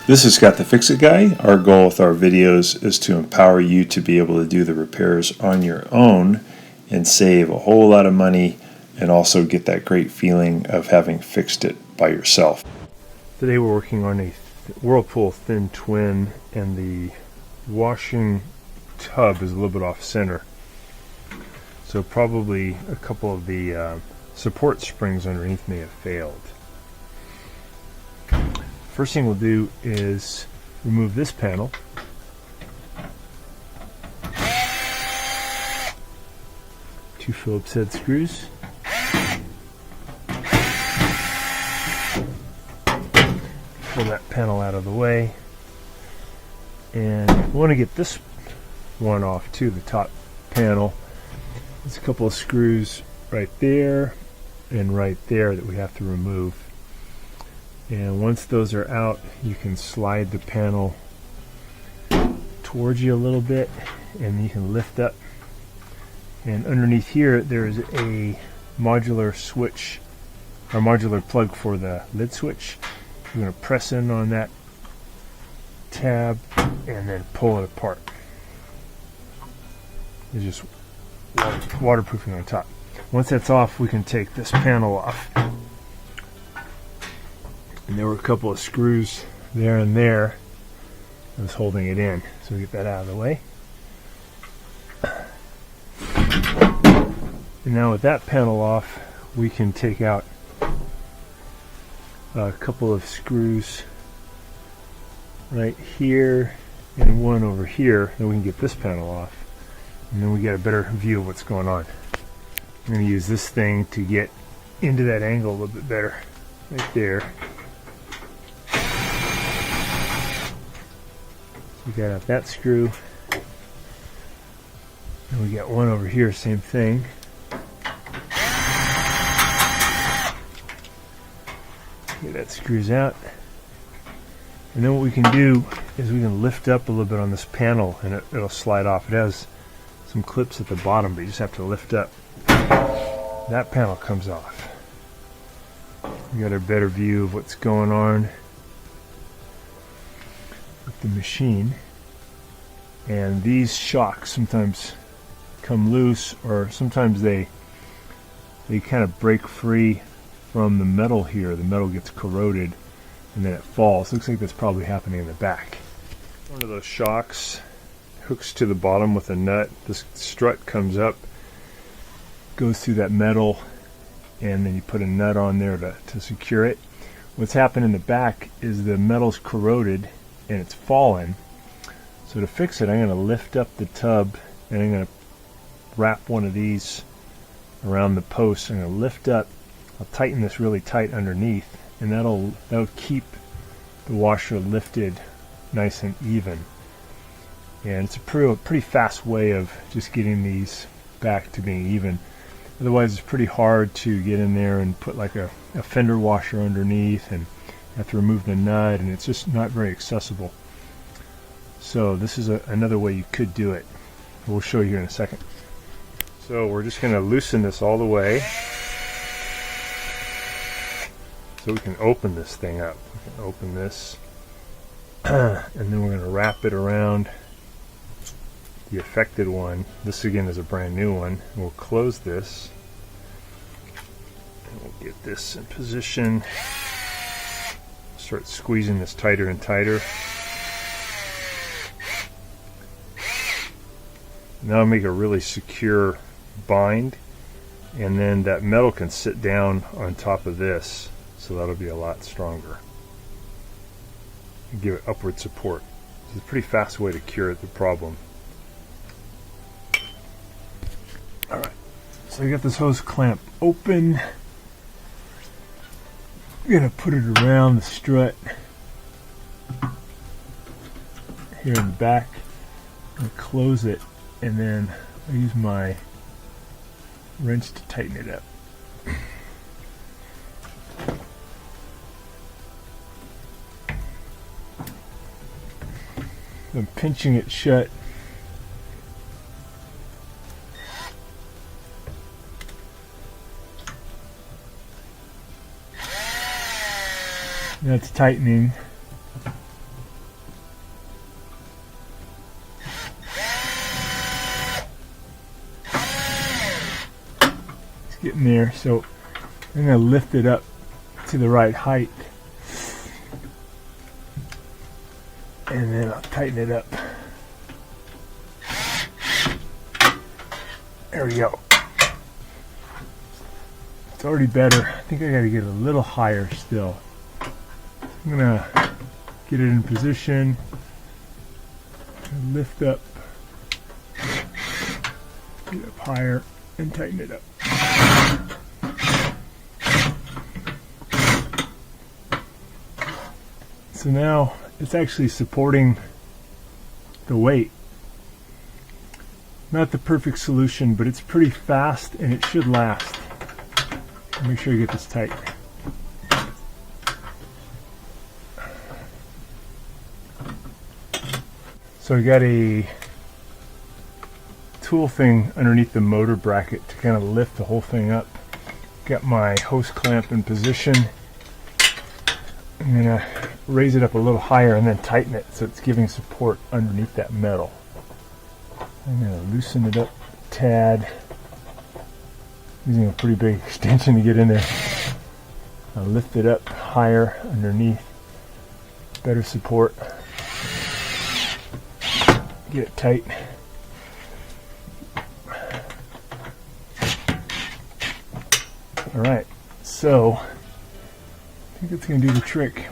This is Scott the Fix-It Guy. Our goal with our videos is to empower you to be able to do the repairs on your own and save a whole lot of money and also get that great feeling of having fixed it by yourself. Today we're working on a Whirlpool thin twin, and the washing tub is a little bit off center. So probably a couple of the support springs underneath may have failed. First thing we'll do is remove this panel. Two Phillips head screws. Pull that panel out of the way. And we want to get this one off too, the top panel. There's a couple of screws right there and right there that we have to remove. And once those are out, you can slide the panel towards you a little bit, and you can lift up. And underneath here, there's a modular switch, or modular plug for the lid switch. You're going to press in on that tab and then pull it apart. It's just waterproofing on top. Once that's off, we can take this panel off. And there were a couple of screws there and there that was holding it in. So we get that out of the way. And now with that panel off, we can take out a couple of screws right here and one over here. Then we can get this panel off. And then we get a better view of what's going on. I'm going to use this thing to get into that angle a little bit better. Right there. We got out that screw, and we got one over here, same thing. Get that screws out, and then what we can do is we can lift up a little bit on this panel, and it'll slide off. It has some clips at the bottom, but you just have to lift up. That panel comes off. We got a better view of what's going on with the machine. And these shocks sometimes come loose, or sometimes they kind of break free from the metal here. The metal gets corroded and then it falls. Looks like that's probably happening in the back. One of those shocks hooks to the bottom with a nut. This strut comes up, goes through that metal, and then you put a nut on there to secure it. What's happened in the back is the metal's corroded and it's fallen. So to fix it, I'm going to lift up the tub and I'm going to wrap one of these around the post. I'm going to lift up. I'll tighten this really tight underneath, and that'll keep the washer lifted nice and even. And it's a pretty fast way of just getting these back to being even. Otherwise, it's pretty hard to get in there and put like a fender washer underneath, and you have to remove the nut, and it's just not very accessible. So this is another way you could do it. We'll show you here in a second. So we're just going to loosen this all the way so we can open this thing up. We can open this and then we're going to wrap it around the affected one. This again is a brand new one. We'll close this and we'll get this in position. Start squeezing this tighter and tighter. Now I'll make a really secure bind, and then that metal can sit down on top of this, so that'll be a lot stronger. Give it upward support. It's a pretty fast way to cure the problem. Alright, so I got this hose clamp open. I'm going to put it around the strut here in the back and close it, and then I use my wrench to tighten it up. I'm pinching it shut. That's tightening. getting there. So I'm going to lift it up to the right height, and then I'll tighten it up. There we go. It's already better. I think I got to get a little higher still. I'm gonna get it in position, lift up, get up higher, and tighten it up. So now it's actually supporting the weight. Not the perfect solution, but it's pretty fast and it should last. Make sure you get this tight. So I got a tool thing underneath the motor bracket to kind of lift the whole thing up. Got my hose clamp in position. I'm gonna raise it up a little higher and then tighten it so it's giving support underneath that metal. I'm going to loosen it up a tad, using a pretty big extension to get in there. I'll lift it up higher underneath, better support, get it tight. Alright, so I think it's going to do the trick.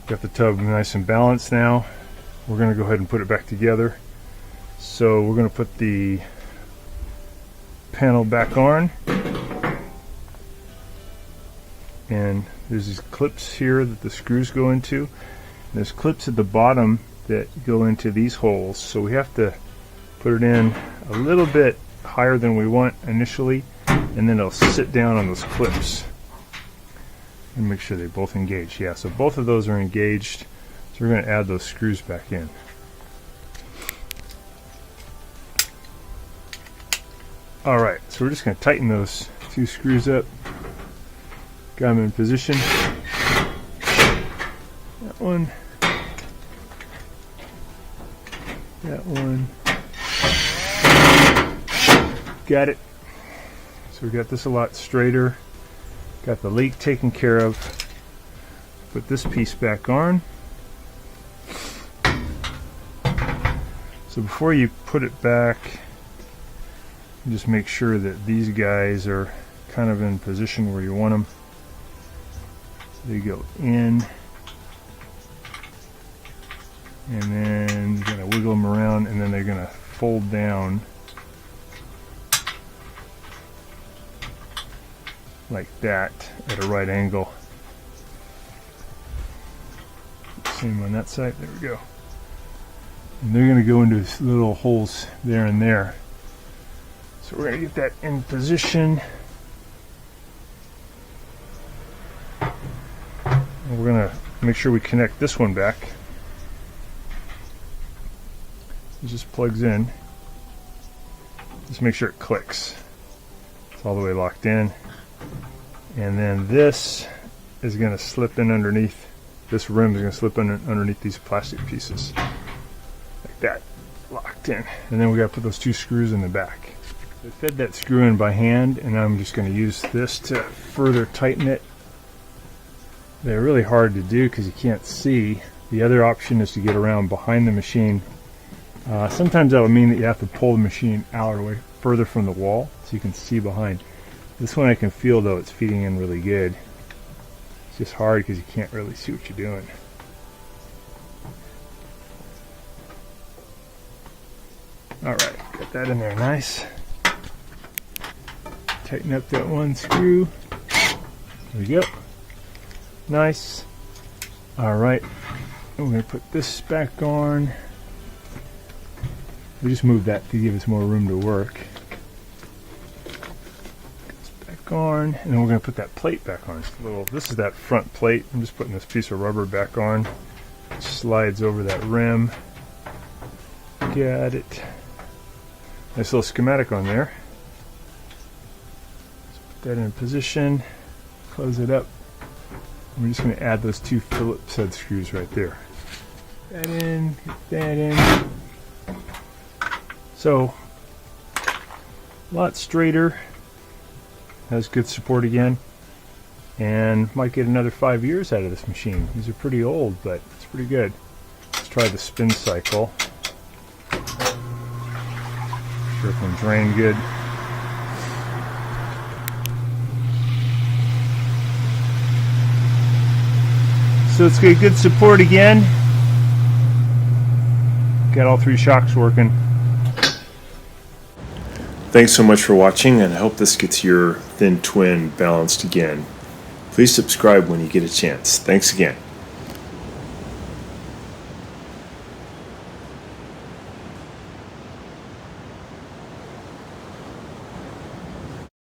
Got the tub nice and balanced now. We're going to go ahead and put it back together. So we're going to put the panel back on. And there's these clips here that the screws go into. There's clips at the bottom that go into these holes. So we have to put it in a little bit higher than we want initially, and then it'll sit down on those clips. And make sure they both engage. Yeah, so both of those are engaged. So we're going to add those screws back in. Alright, so we're just going to tighten those two screws up. Got them in position. That one. That one. Got it. So we got this a lot straighter. Got the leak taken care of. Put this piece back on. So before you put it back, just make sure that these guys are kind of in position where you want them. They go in, and then you're going to wiggle them around, and then they're going to fold down like that at a right angle. Same on that side. There we go. And they're going to go into little holes there and there. So we're going to get that in position. And we're going to make sure we connect this one back. It just plugs in. Just make sure it clicks. It's all the way locked in. And then this is going to slip in underneath. This rim is going to slip in underneath these plastic pieces. Like that. Locked in. And then we got to put those two screws in the back. I fed that screw in by hand, and I'm just going to use this to further tighten it. They're really hard to do because you can't see. The other option is to get around behind the machine. Sometimes that will mean that you have to pull the machine out away further from the wall so you can see behind. This one I can feel though it's feeding in really good. It's just hard because you can't really see what you're doing. Alright, got that in there nice. Tighten up that one screw. There we go. Nice. Alright, we're going to put this back on. We just moved that to give us more room to work. On, and then we're going to put that plate back on. This is that front plate. I'm just putting this piece of rubber back on. It slides over that rim. Got it. Nice little schematic on there. Let's put that in position. Close it up. We're just going to add those two Phillips head screws right there. Get that in. Get that in. So a lot straighter, has good support again, and might get another 5 years out of this machine. These are pretty old, but it's pretty good. Let's try the spin cycle. Sure it can drain good. So it's got good support again. Got all 3 shocks working. Thanks so much for watching, and I hope this gets your thin twin balanced again. Please subscribe when you get a chance. Thanks again.